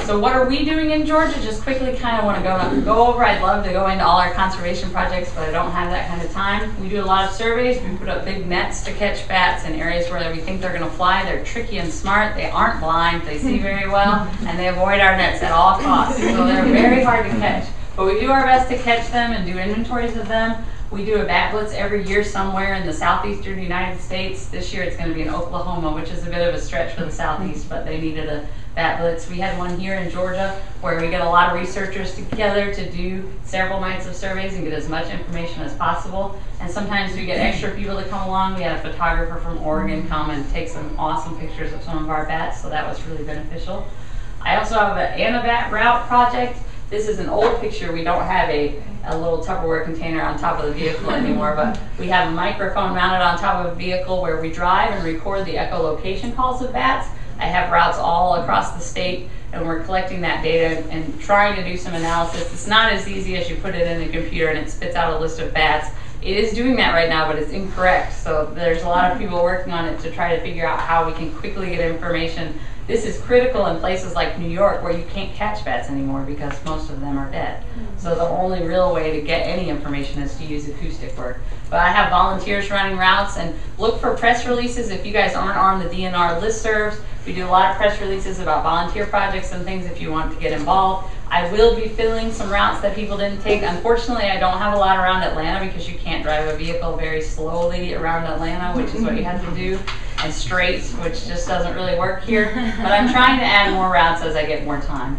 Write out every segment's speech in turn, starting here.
So what are we doing in Georgia? Just quickly kind of want to go over. I'd love to go into all our conservation projects, but I don't have that kind of time. We do a lot of surveys. We put up big nets to catch bats in areas where we think they're going to fly. They're tricky and smart. They aren't blind. They see very well, and they avoid our nets at all costs. So they're very hard to catch. But we do our best to catch them and do inventories of them. We do a bat blitz every year somewhere in the southeastern United States. This year it's going to be in Oklahoma, which is a bit of a stretch for the southeast, but they needed a bat blitz. We had one here in Georgia where we get a lot of researchers together to do several nights of surveys and get as much information as possible. And sometimes we get extra people to come along. We had a photographer from Oregon come and take some awesome pictures of some of our bats, so that was really beneficial. I also have an Anabat route project. This is an old picture. We don't have a little Tupperware container on top of the vehicle anymore, but we have a microphone mounted on top of a vehicle where we drive and record the echolocation calls of bats. I have routes all across the state, and we're collecting that data and trying to do some analysis. It's not as easy as you put it in the computer and it spits out a list of bats. It is doing that right now, but it's incorrect. So there's a lot of people working on it to try to figure out how we can quickly get information. This is critical in places like New York where you can't catch bats anymore because most of them are dead. So the only real way to get any information is to use acoustic work. But I have volunteers running routes, and look for press releases if you guys aren't on the DNR listservs. We do a lot of press releases about volunteer projects and things if you want to get involved. I will be filling some routes that people didn't take. Unfortunately, I don't have a lot around Atlanta because you can't drive a vehicle very slowly around Atlanta, which is what you have to do, and straight, which just doesn't really work here. But I'm trying to add more routes as I get more time.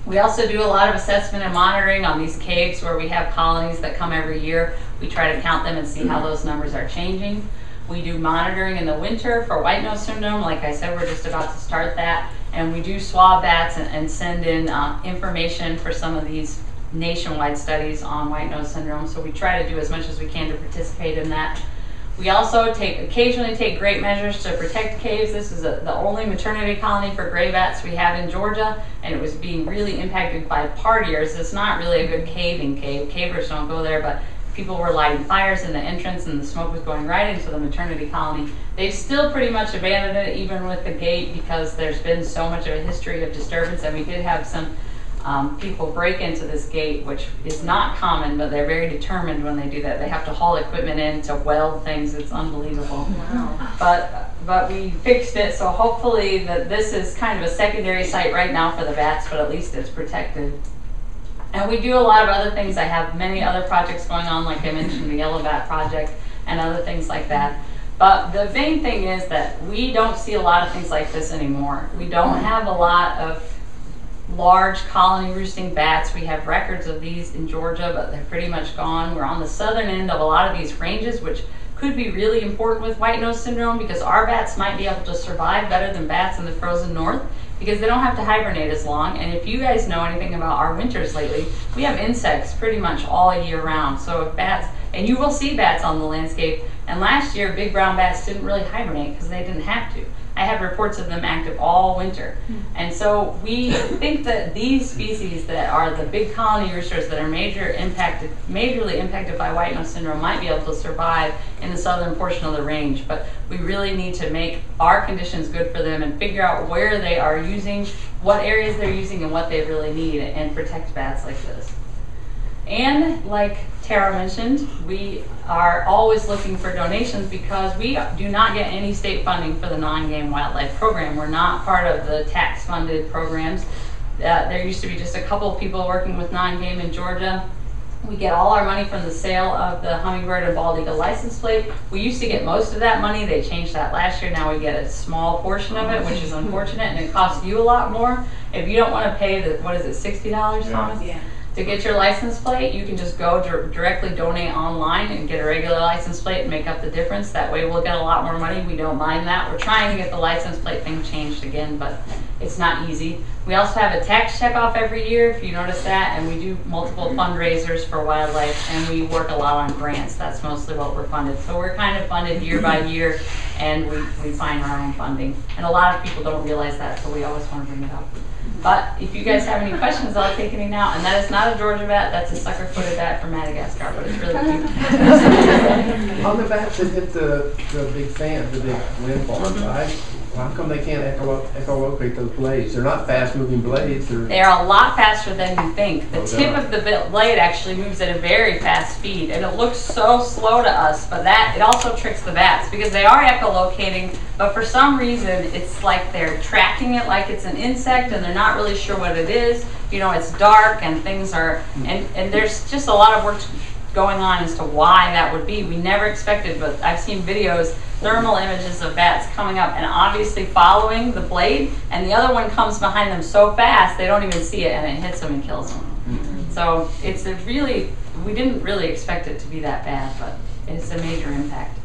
We also do a lot of assessment and monitoring on these caves where we have colonies that come every year. We try to count them and see how those numbers are changing. We do monitoring in the winter for white nose syndrome. Like I said, we're just about to start that. And we do swab bats and send in information for some of these nationwide studies on white nose syndrome. So we try to do as much as we can to participate in that. We also occasionally take great measures to protect caves. This is the only maternity colony for gray bats we have in Georgia, and it was being really impacted by partiers. It's not really a good caving cave. Cavers don't go there, but people were lighting fires in the entrance and the smoke was going right into the maternity colony. They've still pretty much abandoned it, even with the gate, because there's been so much of a history of disturbance, and we did have some people break into this gate, which is not common, but they're very determined when they do that. They have to haul equipment in to weld things. It's unbelievable. Wow. But we fixed it, so hopefully this is kind of a secondary site right now for the bats, but at least it's protected. And we do a lot of other things. I have many other projects going on, like I mentioned, the Yellow Bat Project and other things like that. But the main thing is that we don't see a lot of things like this anymore. We don't have a lot of large colony roosting bats. We have records of these in Georgia, but they're pretty much gone. We're on the southern end of a lot of these ranges, which could be really important with white nose syndrome, because our bats might be able to survive better than bats in the frozen north because they don't have to hibernate as long. And if you guys know anything about our winters lately, we have insects pretty much all year round. So if bats, and you will see bats on the landscape, and last year big brown bats didn't really hibernate because they didn't have to. I have reports of them active all winter. And so we think that these species that are the big colony roosters that are majorly impacted by white nose syndrome might be able to survive in the southern portion of the range. But we really need to make our conditions good for them and figure out where they are using, what areas they're using, and what they really need, and protect bats like this. And like Tara mentioned, we are always looking for donations because we do not get any state funding for the non-game wildlife program. We're not part of the tax-funded programs. There used to be just a couple of people working with non-game in Georgia. We get all our money from the sale of the hummingbird and bald eagle license plate. We used to get most of that money. They changed that last year. Now we get a small portion of it, which is unfortunate, and it costs you a lot more. If you don't want to pay the, what is it, $60, Thomas? Yeah. To get your license plate, you can just go directly donate online and get a regular license plate and make up the difference. That way we'll get a lot more money. We don't mind that. We're trying to get the license plate thing changed again, but it's not easy. We also have a tax checkoff every year, if you notice that, and we do multiple fundraisers for wildlife, and we work a lot on grants. That's mostly what we're funded. So we're kind of funded year by year, and we find our own funding. And a lot of people don't realize that, so we always want to bring it up. But if you guys have any questions, I'll take any now. And that is not a Georgia bat, that's a sucker-footed bat from Madagascar, but it's really cute. On the bats that hit the big fan, the big wind farms, Well, how come they can't echolocate those blades? They're not fast-moving blades. They're a lot faster than you think. The tip of the blade actually moves at a very fast speed, and it looks so slow to us, but it also tricks the bats because they are echolocating, but for some reason it's like they're tracking it like it's an insect, and they're not really sure what it is. You know, it's dark and things are, and there's just a lot of work going on as to why that would be. We never expected, but I've seen videos, thermal images of bats coming up and obviously following the blade, and the other one comes behind them so fast they don't even see it, and it hits them and kills them. So it's a really, we didn't really expect it to be that bad, but it's a major impact.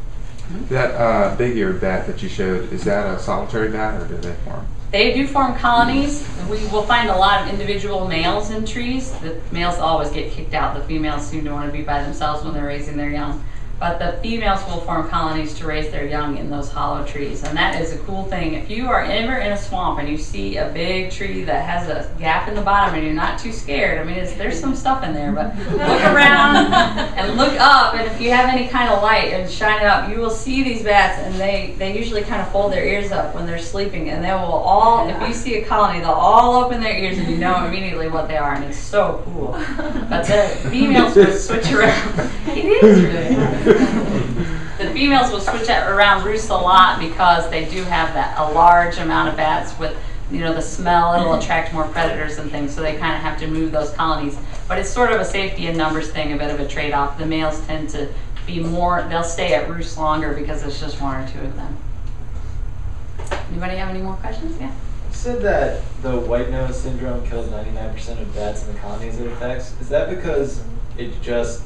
That big-eared bat that you showed, is that a solitary bat or do they form? They do form colonies. We will find a lot of individual males in trees. The males always get kicked out. The females seem to want to be by themselves when they're raising their young. But the females will form colonies to raise their young in those hollow trees. And that is a cool thing. If you are ever in a swamp and you see a big tree that has a gap in the bottom and you're not too scared, I mean, there's some stuff in there, but look around and look up, and if you have any kind of light and shine it up, you will see these bats, and they usually kind of fold their ears up when they're sleeping, and they will all, if you see a colony, they'll all open their ears and you know immediately what they are, and it's so cool. But the females will switch around. It is really The females will switch around roosts a lot because they do have a large amount of bats with, you know, the smell. It'll attract more predators and things, so they kind of have to move those colonies. But it's sort of a safety and numbers thing, a bit of a trade-off. The males tend to be more, they'll stay at roost longer because it's just one or two of them. Anybody have any more questions? Yeah? You said that the white nose syndrome kills 99% of bats in the colonies it affects. Is that because it just,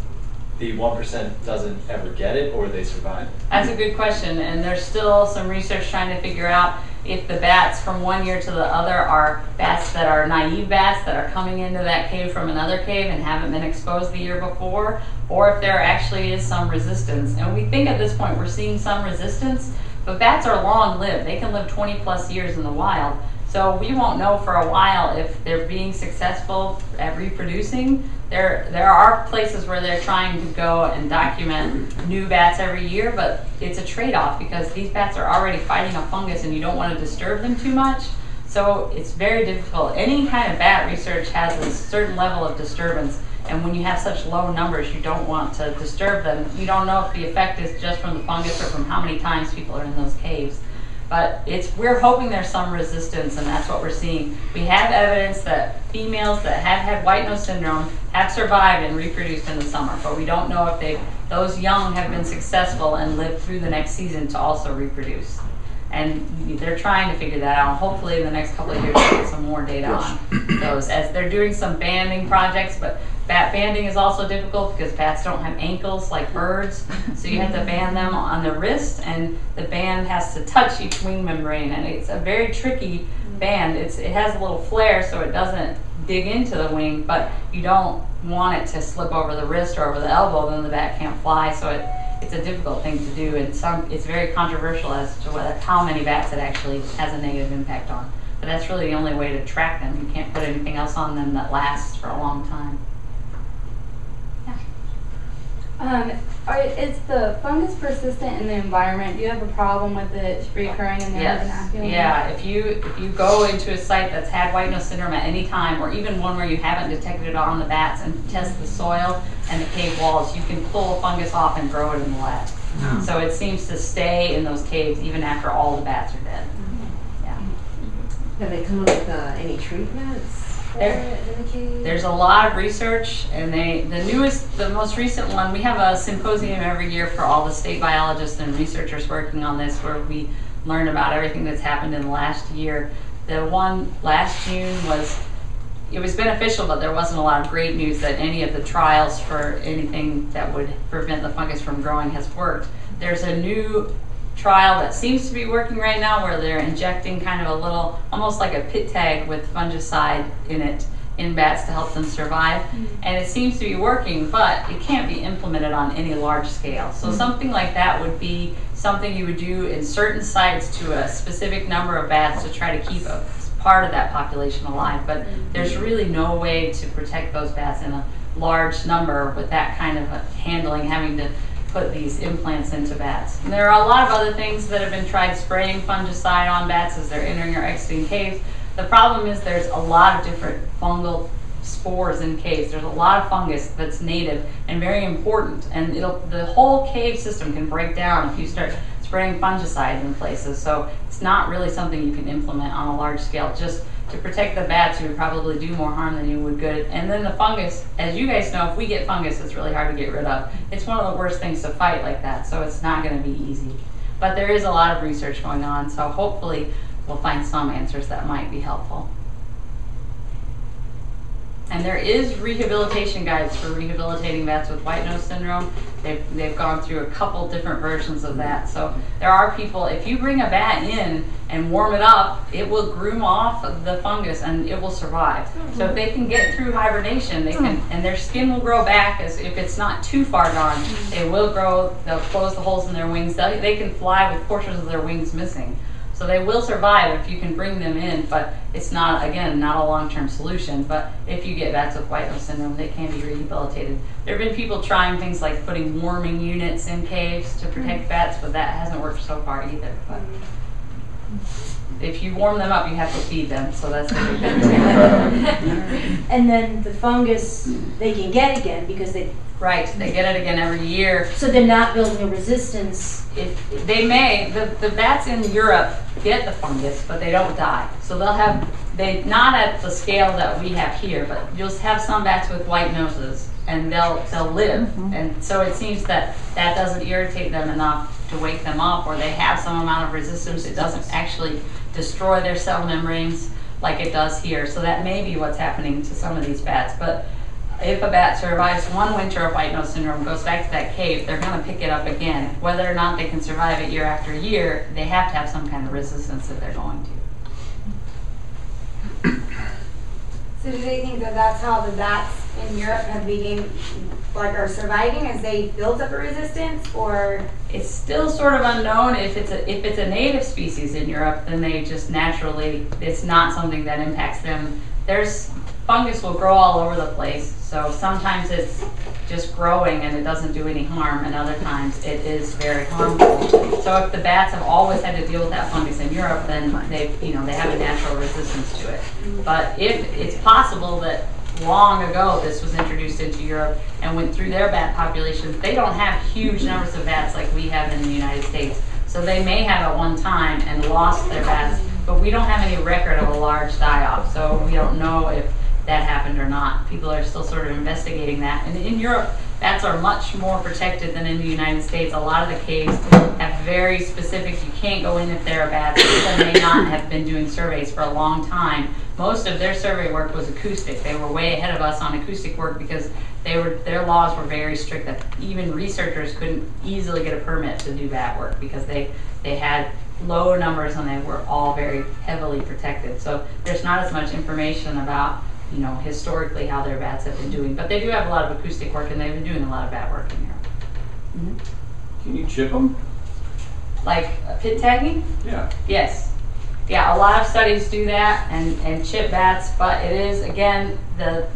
the 1% doesn't ever get it, or they survive? That's a good question, and there's still some research trying to figure out if the bats from one year to the other are bats that are naive bats that are coming into that cave from another cave and haven't been exposed the year before, or if there actually is some resistance. And we think at this point we're seeing some resistance, but bats are long-lived. They can live 20+ years in the wild. So we won't know for a while if they're being successful at reproducing. There are places where they're trying to go and document new bats every year, but it's a trade-off because these bats are already fighting a fungus and you don't want to disturb them too much. So it's very difficult. Any kind of bat research has a certain level of disturbance, and when you have such low numbers, you don't want to disturb them. You don't know if the effect is just from the fungus or from how many times people are in those caves. But we're hoping there's some resistance, and that's what we're seeing. We have evidence that females that have had white nose syndrome have survived and reproduced in the summer, but we don't know if those young have been successful and lived through the next season to also reproduce. And they're trying to figure that out. Hopefully in the next couple of years we'll get some more data on those, as they're doing some banding projects, but bat banding is also difficult because bats don't have ankles like birds, so you have to band them on the wrist, and the band has to touch each wing membrane, and it's a very tricky band. It has a little flare so it doesn't dig into the wing, but you don't want it to slip over the wrist or over the elbow, then the bat can't fly, so it's a difficult thing to do, and it's very controversial as to how many bats it actually has a negative impact on. But that's really the only way to track them. You can't put anything else on them that lasts for a long time. Is the fungus persistent in the environment? Do you have a problem with it reoccurring in the vernacular? Yeah, if you go into a site that's had white nose syndrome at any time, or even one where you haven't detected it on the bats, and test the soil and the cave walls, you can pull a fungus off and grow it in the lab. So it seems to stay in those caves even after all the bats are dead. Yeah. Have they come up with any treatments? There's a lot of research, and the most recent one, we have a symposium every year for all the state biologists and researchers working on this, where we learn about everything that's happened in the last year. The one last June it was beneficial, but there wasn't a lot of great news that any of the trials for anything that would prevent the fungus from growing has worked. There's a new trial that seems to be working right now where they're injecting kind of a little, almost like a pit tag with fungicide in it in bats to help them survive. And it seems to be working, but it can't be implemented on any large scale. So something like that would be something you would do in certain sites to a specific number of bats to try to keep a part of that population alive. But there's really no way to protect those bats in a large number with that kind of handling, having to put these implants into bats. And there are a lot of other things that have been tried, spraying fungicide on bats as they're entering or exiting caves. The problem is there's a lot of different fungal spores in caves. There's a lot of fungus that's native and very important, and the whole cave system can break down if you start spraying fungicide in places. So it's not really something you can implement on a large scale. Just to protect the bats, you would probably do more harm than you would good. And then the fungus, as you guys know, if we get fungus, it's really hard to get rid of. It's one of the worst things to fight like that, so it's not going to be easy. But there is a lot of research going on, so hopefully we'll find some answers that might be helpful. And there is rehabilitation guides for rehabilitating bats with white nose syndrome. They've gone through a couple different versions of that. So there are people, if you bring a bat in and warm it up, it will groom off the fungus and it will survive. So if they can get through hibernation, they can, and their skin will grow back, as if it's not too far gone, they will grow, they'll close the holes in their wings. They can fly with portions of their wings missing. So they will survive if you can bring them in, but it's not, again, not a long-term solution. But if you get bats with white nose syndrome, they can be rehabilitated. There have been people trying things like putting warming units in caves to protect bats, but that hasn't worked so far either. But if you warm them up, you have to feed them, so that's the big benefit. And then the fungus, they can get again because they... Right, they get it again every year. So they're not building a resistance. They may, the bats in Europe get the fungus, but they don't die. So they'll have, not at the scale that we have here, but you'll have some bats with white noses, and they'll live. And so it seems that doesn't irritate them enough to wake them up, or they have some amount of resistance. It doesn't actually destroy their cell membranes like it does here. So that may be what's happening to some of these bats. But if a bat survives one winter of white nose syndrome, goes back to that cave, they're going to pick it up again. Whether or not they can survive it year after year, they have to have some kind of resistance if they're going to. So do they think that that's how the bats in Europe have begun, like, are surviving, as they built up a resistance, or? It's still sort of unknown. If it's a native species in Europe, then they just naturally, it's not something that impacts them. Fungus will grow all over the place, so sometimes it's just growing and it doesn't do any harm, and other times it is very harmful. So if the bats have always had to deal with that fungus in Europe, then they have a natural resistance to it. But if it's possible that long ago this was introduced into Europe and went through their bat populations, they don't have huge numbers of bats like we have in the United States. So they may have at one time and lost their bats, but we don't have any record of a large die-off, so we don't know if that happened or not. People are still sort of investigating that. And in Europe, bats are much more protected than in the United States. A lot of the caves have very specific, you can't go in if there are bats. People may not have been doing surveys for a long time. Most of their survey work was acoustic. They were way ahead of us on acoustic work because their laws were very strict that even researchers couldn't easily get a permit to do bat work because they had low numbers and they were all very heavily protected. So there's not as much information about historically how their bats have been doing. But they do have a lot of acoustic work, and they've been doing a lot of bat work in Europe. Can you chip them? Like pit tagging? Yeah. Yes. Yeah, a lot of studies do that and chip bats, but it is, again,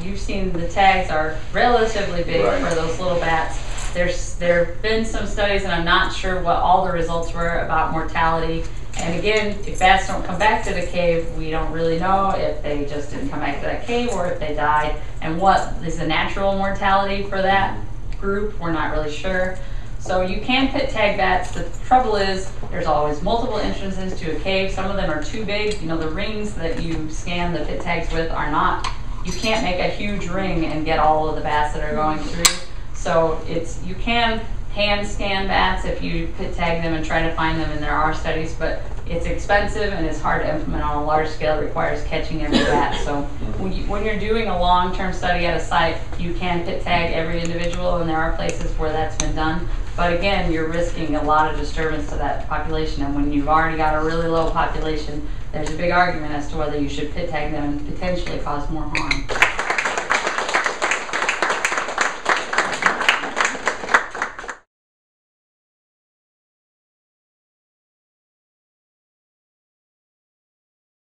you've seen the tags are relatively big for those little bats. There have been some studies, and I'm not sure what all the results were about mortality. And again, if bats don't come back to the cave, we don't really know if they just didn't come back to that cave or if they died. And what is the natural mortality for that group, we're not really sure. So you can pit tag bats. The trouble is there's always multiple entrances to a cave. Some of them are too big. The rings that you scan the pit tags with are not, you can't make a huge ring and get all of the bats that are going through. So you can hand scan bats if you pit tag them and try to find them, and there are studies, but it's expensive and it's hard to implement on a large scale. It requires catching every bat. So when you're doing a long-term study at a site, you can pit tag every individual, and there are places where that's been done. But again, you're risking a lot of disturbance to that population, and when you've already got a really low population, there's a big argument as to whether you should pit tag them and potentially cause more harm.